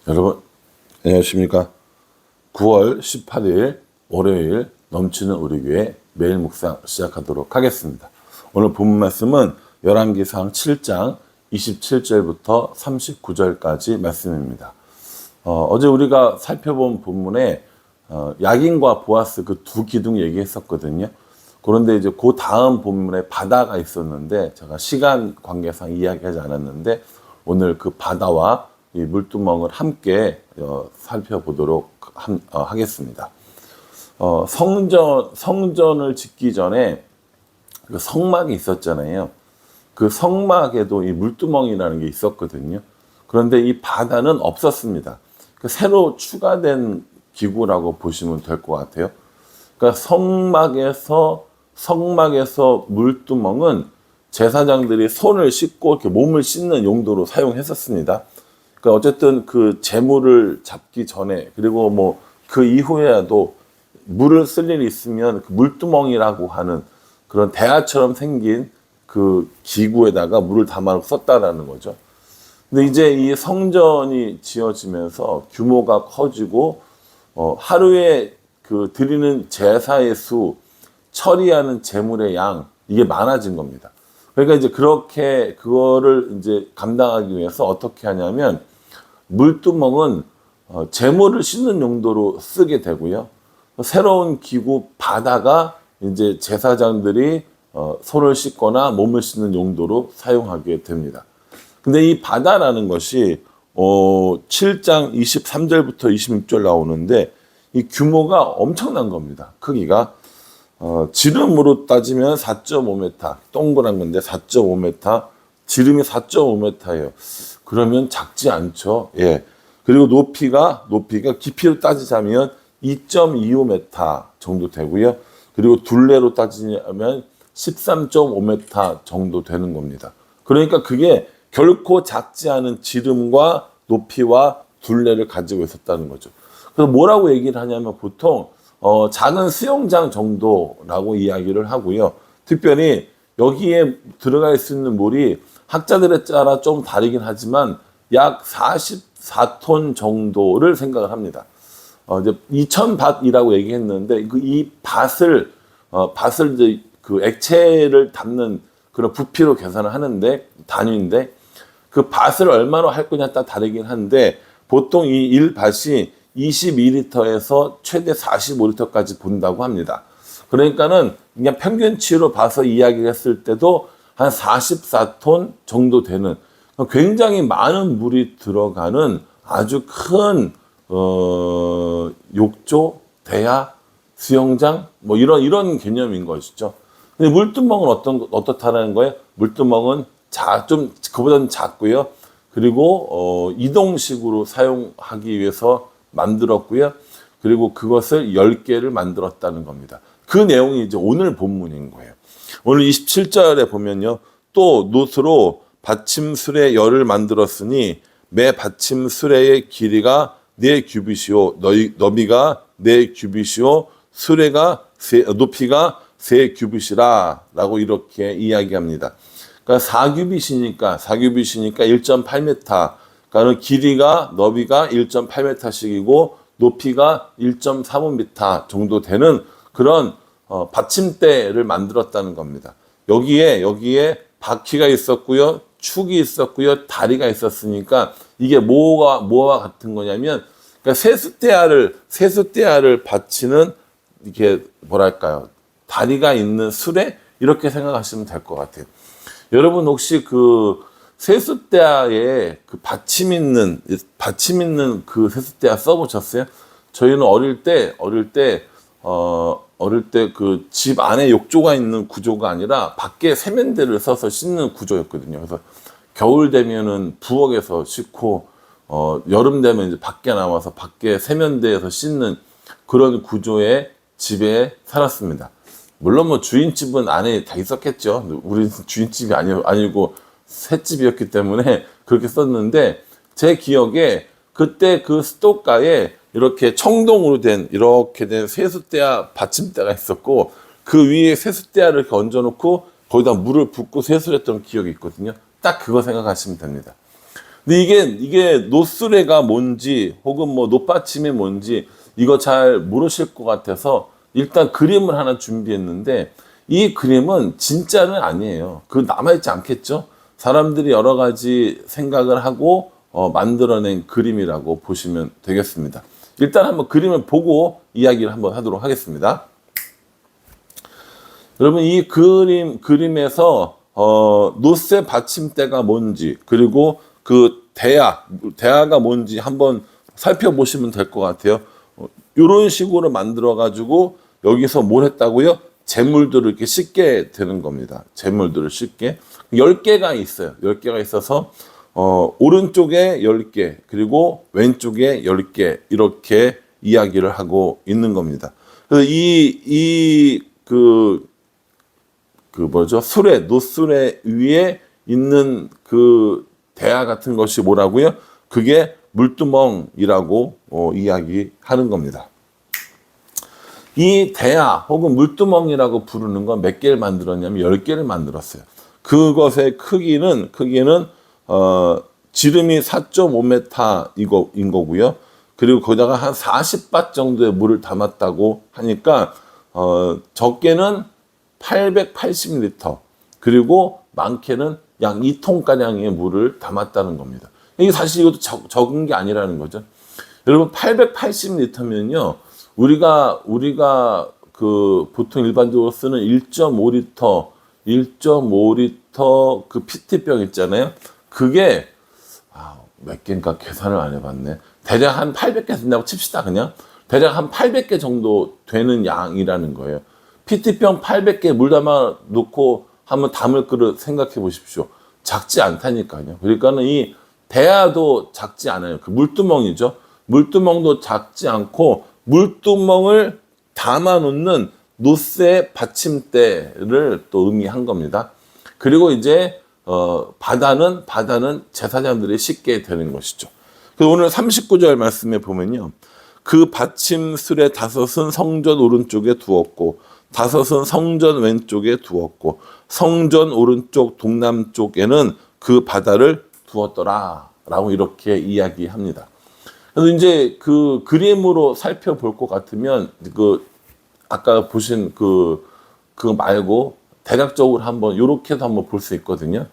여러분, 안녕하십니까. 9월 18일 월요일 넘치는 우리 교회 매일 묵상 시작하도록 하겠습니다. 오늘 본문 말씀은 열왕기상 7장 27절부터 39절까지 말씀입니다. 어제 우리가 살펴본 본문에 야긴과 보아스 그 두 기둥 얘기했었거든요. 그런데 이제 그 다음 본문에 바다가 있었는데 제가 시간 관계상 이야기하지 않았는데 오늘 그 바다와 이 물두멍을 함께 살펴보도록 하겠습니다. 성전을 짓기 전에 그 성막이 있었잖아요. 그 성막에도 이 물두멍이라는 게 있었거든요. 그런데 이 바다는 없었습니다. 새로 추가된 기구라고 보시면 될 것 같아요. 그러니까 성막에서 물두멍은 제사장들이 손을 씻고 이렇게 몸을 씻는 용도로 사용했었습니다. 그러니까 어쨌든 그 제물을 잡기 전에 그리고 뭐 그 이후에도 물을 쓸 일이 있으면 그 물두멍이라고 하는 그런 대야처럼 생긴 그 기구에다가 물을 담아 썼다라는 거죠. 근데 이제 이 성전이 지어지면서 규모가 커지고 하루에 그 드리는 제사의 수, 처리하는 제물의 양 이게 많아진 겁니다. 그러니까 이제 그렇게 그거를 이제 감당하기 위해서 어떻게 하냐면 물두멍은 제물을 씻는 용도로 쓰게 되고요. 새로운 기구 바다가 이제 제사장들이 손을 씻거나 몸을 씻는 용도로 사용하게 됩니다. 근데 이 바다라는 것이 7장 23절부터 26절 나오는데 이 규모가 엄청난 겁니다. 크기가 지름으로 따지면 4.5m, 동그란 건데 4.5m, 지름이 4.5m예요. 그러면 작지 않죠. 예. 그리고 높이가 깊이로 따지자면 2.25m 정도 되고요. 그리고 둘레로 따지면 13.5m 정도 되는 겁니다. 그러니까 그게 결코 작지 않은 지름과 높이와 둘레를 가지고 있었다는 거죠. 그래서 뭐라고 얘기를 하냐면 보통 작은 수영장 정도라고 이야기를 하고요. 특별히 여기에 들어갈 수 있는 물이 학자들에 따라 좀 다르긴 하지만 약 44톤 정도를 생각을 합니다. 이제 2000밭이라고 얘기했는데 이 밭을 이제 그 액체를 담는 그런 부피로 계산을 하는데 단위인데 그 밭을 얼마나 할 거냐에 따라 다르긴 한데 보통 이 1밭이 22리터에서 최대 45리터까지 본다고 합니다. 그러니까는 그냥 평균치로 봐서 이야기했을 때도 한 44톤 정도 되는 굉장히 많은 물이 들어가는 아주 큰 욕조, 대야, 수영장 뭐 이런 개념인 것이죠. 근데 물두멍은 어떻다는 거예요? 물두멍은 좀 그보다는 작고요. 그리고 이동식으로 사용하기 위해서 만들었고요. 그리고 그것을 10개를 만들었다는 겁니다. 그 내용이 이제 오늘 본문인 거예요. 오늘 27절에 보면요. 또 놋으로 받침수레 열을 만들었으니 매 받침수레의 길이가 4규빗이요 너비가 4규빗이요 높이가 3규빗이라 라고 이렇게 이야기합니다. 그러니까 4규빗이니까 1.8m. 그러니까 길이가 너비가 1.8m씩이고 높이가 1.35m 정도 되는 그런 받침대를 만들었다는 겁니다. 여기에 바퀴가 있었고요, 축이 있었고요, 다리가 있었으니까 이게 뭐와 같은 거냐면 그러니까 세숫대야를 받치는 이게 뭐랄까요, 다리가 있는 수레 이렇게 생각하시면 될 것 같아요. 여러분 혹시 그 세숫대야에 그 받침 있는 그 세숫대야 써보셨어요? 저희는 어릴 때 그 집 안에 욕조가 있는 구조가 아니라 밖에 세면대를 써서 씻는 구조였거든요. 그래서 겨울 되면은 부엌에서 씻고 여름 되면 이제 밖에 나와서 밖에 세면대에서 씻는 그런 구조의 집에 살았습니다. 물론 뭐 주인집은 안에 다 있었겠죠. 우리 주인집이 아니고 셋집이었기 때문에 그렇게 썼는데 제 기억에 그때 그 스토가에 이렇게 청동으로 이렇게 된 세숫대야 받침대가 있었고 그 위에 세숫대야를 이렇게 얹어놓고 거기다 물을 붓고 세수를 했던 기억이 있거든요. 딱 그거 생각하시면 됩니다. 근데 이게 노수레가 뭔지 혹은 뭐 노받침이 뭔지 이거 잘 모르실 것 같아서 일단 그림을 하나 준비했는데 이 그림은 진짜는 아니에요. 그 남아있지 않겠죠? 사람들이 여러 가지 생각을 하고 만들어낸 그림이라고 보시면 되겠습니다. 일단 한번 그림을 보고 이야기를 한번 하도록 하겠습니다. 여러분 이 그림에서 노쇠 받침대가 뭔지 그리고 그 대야가 뭔지 한번 살펴보시면 될 것 같아요. 이런 식으로 만들어 가지고 여기서 뭘 했다고요? 재물들을 이렇게 씻게 되는 겁니다. 재물들을 씻게 10개가 있어요. 10개가 있어서 오른쪽에 10개 그리고 왼쪽에 10개 이렇게 이야기를 하고 있는 겁니다. 그래서 노수레 위에 있는 그 대야 같은 것이 뭐라고요? 그게 물두멍이라고 이야기하는 겁니다. 이 대야 혹은 물두멍이라고 부르는 건 몇 개를 만들었냐면 10개를 만들었어요. 그것의 크기는 지름이 4.5m 인 거고요. 그리고 거기다가 한 40밭 정도의 물을 담았다고 하니까 적게는 880리터 그리고 많게는 약 2톤가량의 물을 담았다는 겁니다. 이게 사실 이것도 적은 게 아니라는 거죠. 여러분 880리터면요. 우리가 그 보통 일반적으로 쓰는 1.5리터 그 PT병 있잖아요. 그게 몇 개인가 계산을 안 해봤네. 대략 한 800개 된다고 칩시다. 그냥 대략 한 800개 정도 되는 양이라는 거예요. PT병 800개 물 담아 놓고 한번 담을 그릇 생각해 보십시오. 작지 않다니까요. 그러니까는 이 대야도 작지 않아요. 그 물두멍이죠. 물두멍도 작지 않고 물두멍을 담아 놓는 노쇠 받침대를 또 의미한 겁니다. 그리고 이제 바다는 제사장들이 씻게 되는 것이죠. 그래서 오늘 39절 말씀에 보면요. 그 받침술의 5은 성전 오른쪽에 두었고 5은 성전 왼쪽에 두었고 성전 오른쪽 동남쪽에는 그 바다를 두었더라 라고 이렇게 이야기합니다. 그래서 이제 그 그림으로 살펴볼 것 같으면 아까 보신 그거 말고 대략적으로 한번 요렇게도 한번 볼 수 있거든요.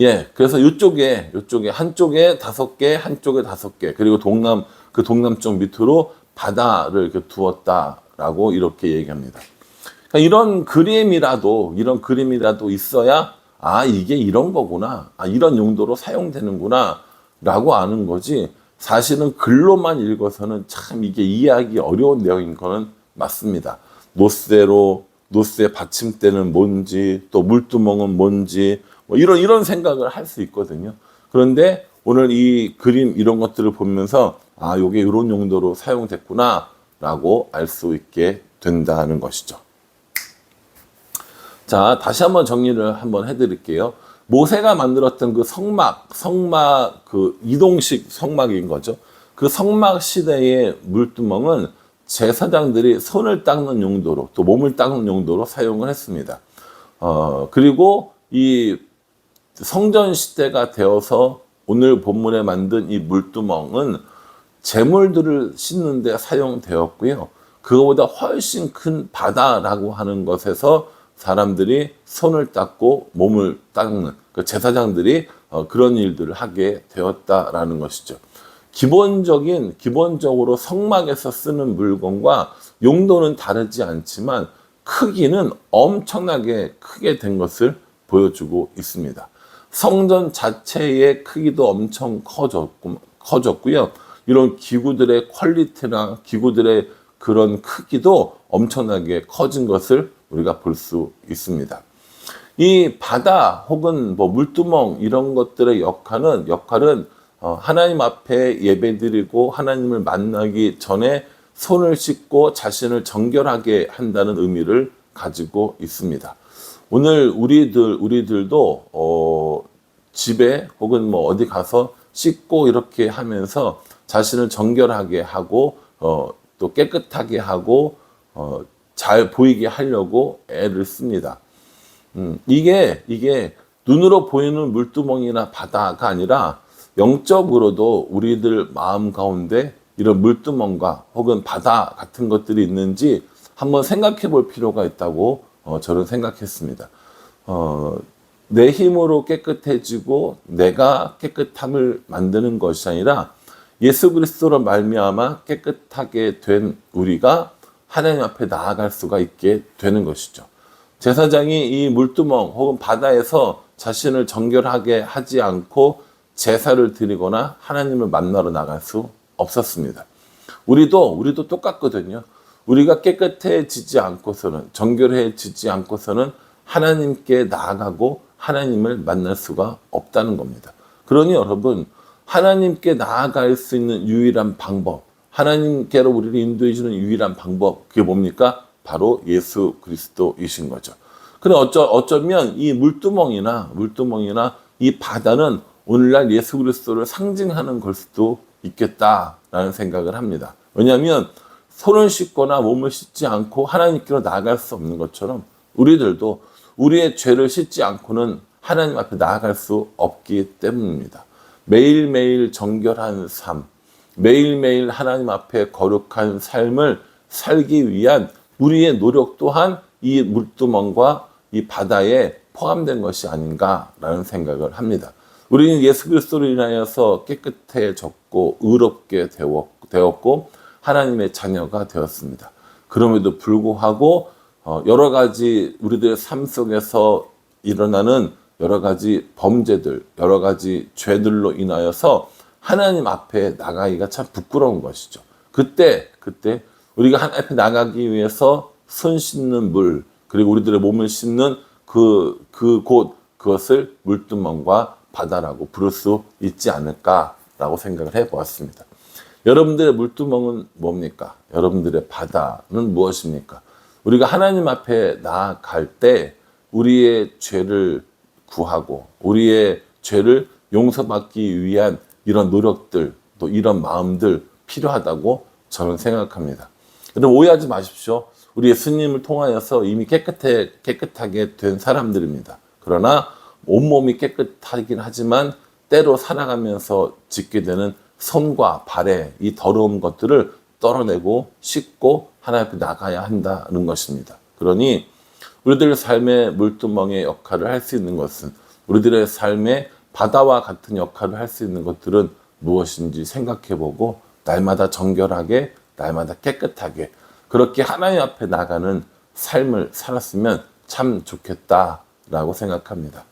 예, 그래서 이쪽에 한쪽에 5개, 한쪽에 5개, 그리고 동남쪽 밑으로 바다를 이렇게 두었다라고 이렇게 얘기합니다. 그러니까 이런 그림이라도 있어야 이게 이런 거구나, 이런 용도로 사용되는구나라고 아는 거지. 사실은 글로만 읽어서는 참 이게 이해하기 어려운 내용인 거는 맞습니다. 노쇠 받침대는 뭔지, 또 물두멍은 뭔지, 뭐 이런 생각을 할 수 있거든요. 그런데 오늘 이 그림 이런 것들을 보면서 요게 이런 용도로 사용됐구나라고 알 수 있게 된다는 것이죠. 자, 다시 한번 정리를 한번 해드릴게요. 모세가 만들었던 그 성막 그 이동식 성막인 거죠. 그 성막 시대의 물두멍은 제사장들이 손을 닦는 용도로 또 몸을 닦는 용도로 사용을 했습니다. 그리고 이 성전 시대가 되어서 오늘 본문에 만든 이 물두멍은 재물들을 씻는 데 사용되었고요. 그거보다 훨씬 큰 바다라고 하는 것에서 사람들이 손을 닦고 몸을 닦는 그 제사장들이 그런 일들을 하게 되었다라는 것이죠. 기본적으로 성막에서 쓰는 물건과 용도는 다르지 않지만 크기는 엄청나게 크게 된 것을 보여주고 있습니다. 성전 자체의 크기도 엄청 커졌고요. 이런 기구들의 퀄리티나 기구들의 그런 크기도 엄청나게 커진 것을 우리가 볼 수 있습니다. 이 바다 혹은 뭐 물두멍 이런 것들의 역할은 하나님 앞에 예배드리고 하나님을 만나기 전에 손을 씻고 자신을 정결하게 한다는 의미를 가지고 있습니다. 오늘 우리들도 집에 혹은 뭐 어디 가서 씻고 이렇게 하면서 자신을 정결하게 하고 또 깨끗하게 하고 잘 보이게 하려고 애를 씁니다. 이게 눈으로 보이는 물두멍이나 바다가 아니라 영적으로도 우리들 마음 가운데 이런 물두멍과 혹은 바다 같은 것들이 있는지 한번 생각해 볼 필요가 있다고 저는 생각했습니다. 내 힘으로 깨끗해지고 내가 깨끗함을 만드는 것이 아니라 예수 그리스도로 말미암아 깨끗하게 된 우리가 하나님 앞에 나아갈 수가 있게 되는 것이죠. 제사장이 이 물두멍 혹은 바다에서 자신을 정결하게 하지 않고 제사를 드리거나 하나님을 만나러 나갈 수 없었습니다. 우리도 똑같거든요. 우리가 깨끗해지지 않고서는, 정결해지지 않고서는 하나님께 나아가고 하나님을 만날 수가 없다는 겁니다. 그러니 여러분, 하나님께 나아갈 수 있는 유일한 방법, 하나님께로 우리를 인도해 주는 유일한 방법, 그게 뭡니까? 바로 예수 그리스도이신 거죠. 근데 어쩌면 이 물두멍이나 이 바다는 오늘날 예수 그리스도를 상징하는 걸 수도 있겠다라는 생각을 합니다. 왜냐하면 손을 씻거나 몸을 씻지 않고 하나님께로 나아갈 수 없는 것처럼 우리들도 우리의 죄를 씻지 않고는 하나님 앞에 나아갈 수 없기 때문입니다. 매일매일 정결한 삶, 매일매일 하나님 앞에 거룩한 삶을 살기 위한 우리의 노력 또한 이 물두멍과 이 바다에 포함된 것이 아닌가라는 생각을 합니다. 우리는 예수 그리스도로 인하여서 깨끗해졌고 의롭게 되었고 하나님의 자녀가 되었습니다. 그럼에도 불구하고 여러 가지 우리들의 삶 속에서 일어나는 여러 가지 범죄들, 여러 가지 죄들로 인하여서 하나님 앞에 나가기가 참 부끄러운 것이죠. 그때 우리가 하나님 앞에 나가기 위해서 손 씻는 물, 그리고 우리들의 몸을 씻는 그것을 물두멍과 바다라고 부를 수 있지 않을까라고 생각을 해보았습니다. 여러분들의 물두멍은 뭡니까? 여러분들의 바다는 무엇입니까? 우리가 하나님 앞에 나아갈 때 우리의 죄를 구하고 우리의 죄를 용서받기 위한 이런 노력들, 또 이런 마음들 필요하다고 저는 생각합니다. 여러분 오해하지 마십시오. 우리 예수님을 통하여서 이미 깨끗하게 된 사람들입니다. 그러나 온몸이 깨끗하긴 하지만 때로 살아가면서 짓게 되는 손과 발의 이 더러운 것들을 떨어내고 씻고 하나님 앞에 나가야 한다는 것입니다. 그러니 우리들의 삶의 물두멍의 역할을 할 수 있는 것은, 우리들의 삶의 바다와 같은 역할을 할 수 있는 것들은 무엇인지 생각해보고 날마다 정결하게, 날마다 깨끗하게 그렇게 하나님 앞에 나가는 삶을 살았으면 참 좋겠다라고 생각합니다.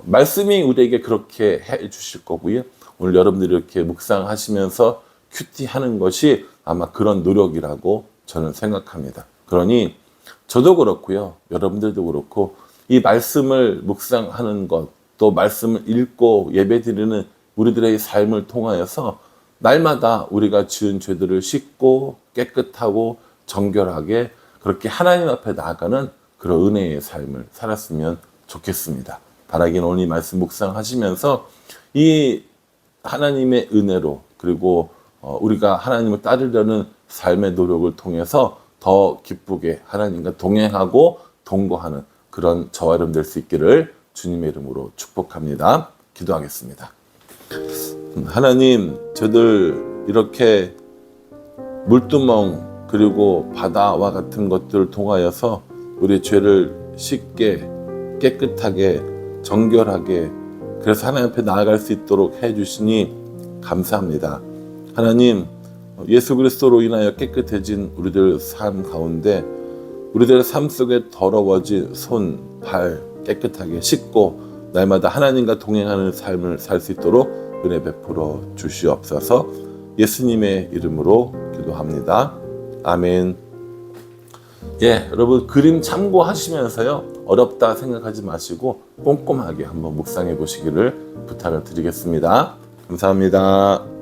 말씀이 우리에게 그렇게 해 주실 거고요. 오늘 여러분들이 이렇게 묵상하시면서 큐티하는 것이 아마 그런 노력이라고 저는 생각합니다. 그러니 저도 그렇고요. 여러분들도 그렇고 이 말씀을 묵상하는 것, 또 말씀을 읽고 예배드리는 우리들의 삶을 통하여서 날마다 우리가 지은 죄들을 씻고 깨끗하고 정결하게 그렇게 하나님 앞에 나아가는 그런 은혜의 삶을 살았으면 좋겠습니다. 바라기는 오늘 이 말씀 묵상하시면서 이 하나님의 은혜로, 그리고 우리가 하나님을 따르려는 삶의 노력을 통해서 더 기쁘게 하나님과 동행하고 동거하는 그런 저와 여러분 될 수 있기를 주님의 이름으로 축복합니다. 기도하겠습니다. 하나님, 저들 이렇게 물두멍 그리고 바다와 같은 것들을 통하여서 우리의 죄를 씻게, 깨끗하게, 정결하게, 그래서 하나님 앞에 나아갈 수 있도록 해주시니 감사합니다. 하나님, 예수 그리스도로 인하여 깨끗해진 우리들 삶 가운데 우리들의 삶 속에 더러워진 손, 발 깨끗하게 씻고 날마다 하나님과 동행하는 삶을 살 수 있도록 은혜 베풀어 주시옵소서. 예수님의 이름으로 기도합니다. 아멘. 여러분 그림 참고하시면서요, 어렵다 생각하지 마시고 꼼꼼하게 한번 묵상해 보시기를 부탁을 드리겠습니다. 감사합니다.